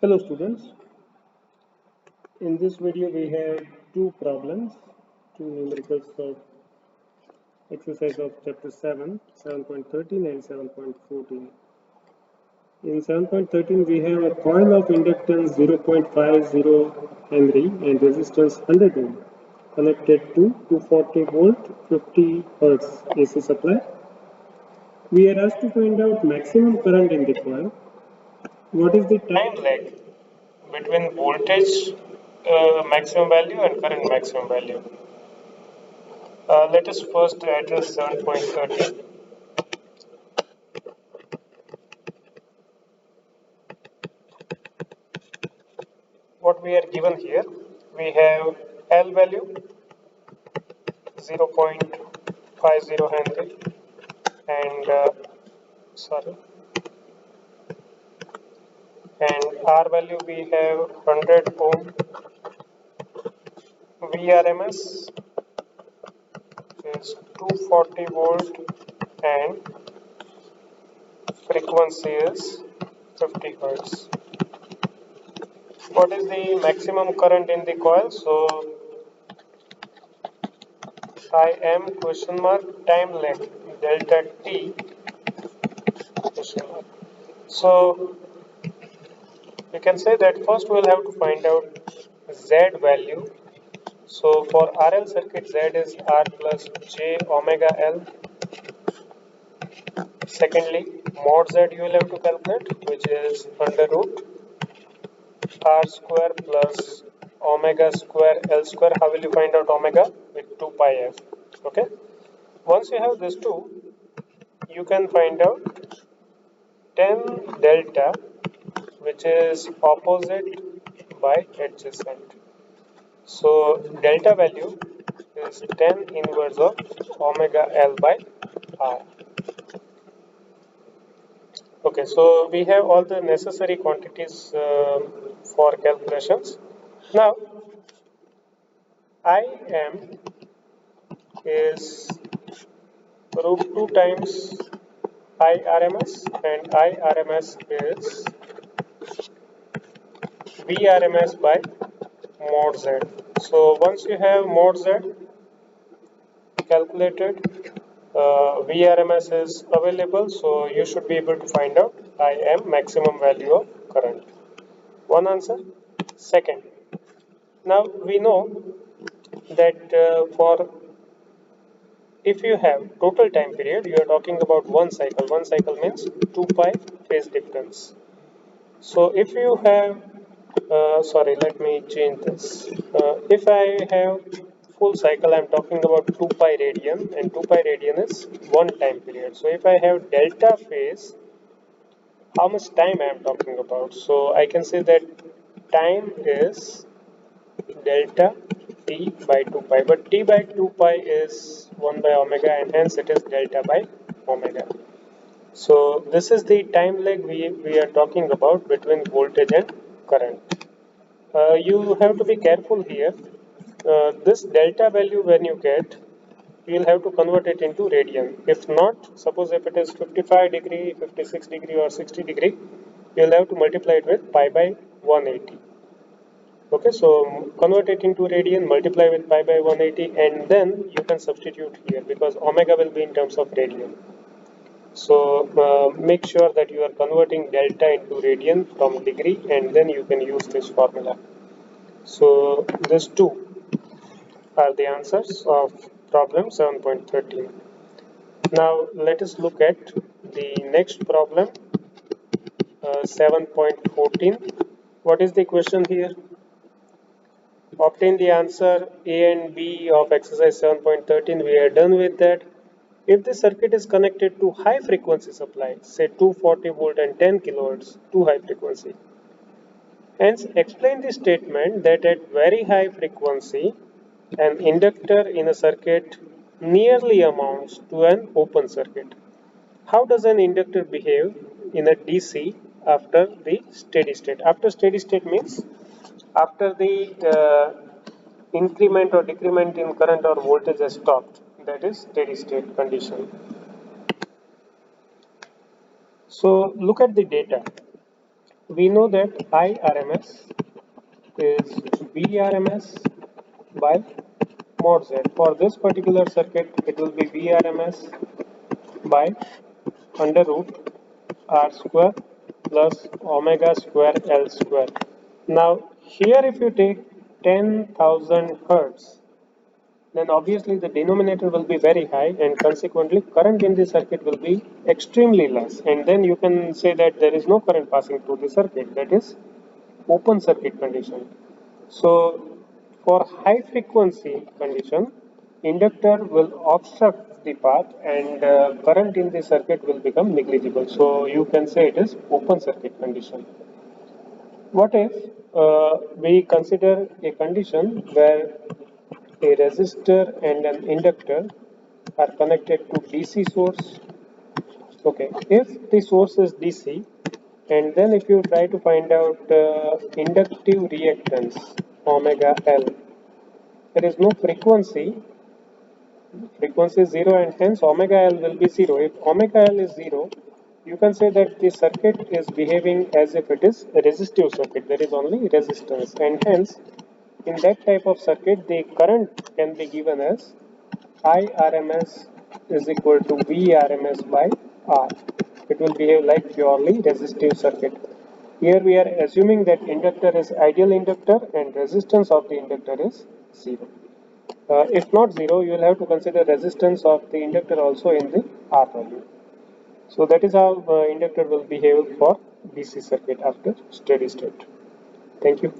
Hello students, in this video we have two problems, two numericals of exercise of chapter 7, 7.13 and 7.14. In 7.13 we have a coil of inductance 0.50 Henry and resistance 100 ohm connected to 240 volt 50 Hertz AC supply. We are asked to find out maximum current in the coil. What is the time lag between voltage maximum value and current maximum value? Let us first address 7.13. What we are given here, we have L value 0.50 Henry and and R value we have 100 ohm. VRMS is 240 volt and frequency is 50 hertz. What is the maximum current in the coil? So I am question mark time lag delta T question mark. So we can say that first we'll have to find out Z value. So for RL circuit Z is R plus J omega L. Secondly, mod Z you will have to calculate, which is under root R square plus omega square L square. How will you find out omega? With 2 pi f. Okay. Once you have this two, you can find out 10 delta, which is opposite by adjacent. So delta value is 10 inverse of omega L by R. Okay, so we have all the necessary quantities for calculations. Now, Im is root 2 times IRMS and IRMS is VRMS by mod Z. So once you have mod Z calculated, VRMS is available, so you should be able to find out Im maximum value of current. One answer. Second, now we know that for if you have total time period, you are talking about one cycle. One cycle means 2 pi phase difference. So if you have, sorry, let me change this. If I have full cycle, I'm talking about 2 pi radian, and 2 pi radian is one time period. So if I have delta phase, how much time I am talking about? So I can say that time is delta t by 2 pi, but t by 2 pi is 1 by omega and hence it is delta by omega. So this is the time lag we are talking about between voltage and current. You have to be careful here. This delta value when you get, you will have to convert it into radian. If not, suppose if it is 55 degree, 56 degree or 60 degree, you will have to multiply it with pi by 180. Okay, so convert it into radian, multiply with pi by 180 and then you can substitute here because omega will be in terms of radian. So make sure that you are converting delta into radian from degree and then you can use this formula. So these two are the answers of problem 7.13. Now let us look at the next problem 7.14. What is the question here? Obtain the answer A and B of exercise 7.13. We are done with that. If the circuit is connected to high frequency supply, say 240 volt and 10 kilohertz, to high frequency. Hence, explain the statement that at very high frequency, an inductor in a circuit nearly amounts to an open circuit. How does an inductor behave in a DC after the steady state? After steady state means after the increment or decrement in current or voltage has stopped, that is steady state condition. So look at the data. we know that IRMS is VRMS by mod Z. For this particular circuit, it will be VRMS by under root R square plus omega square L square. Now, here if you take 10,000 hertz, then obviously the denominator will be very high and consequently current in the circuit will be extremely less, and then you can say that there is no current passing through the circuit, that is open circuit condition. So for high frequency condition, inductor will obstruct the path and current in the circuit will become negligible, so you can say it is open circuit condition. What if we consider a condition where a resistor and an inductor are connected to DC source? Okay, if the source is DC, and then if you try to find out inductive reactance omega L, there is no frequency is 0 and hence omega L will be 0. If omega L is 0, you can say that the circuit is behaving as if it is a resistive circuit, there is only resistance, and hence in that type of circuit the current can be given as IRMS is equal to VRMS by R. It will behave like purely resistive circuit. Here we are assuming that inductor is ideal inductor and resistance of the inductor is 0. If not 0, you will have to consider resistance of the inductor also in the R value. So that is how inductor will behave for DC circuit after steady state. Thank you.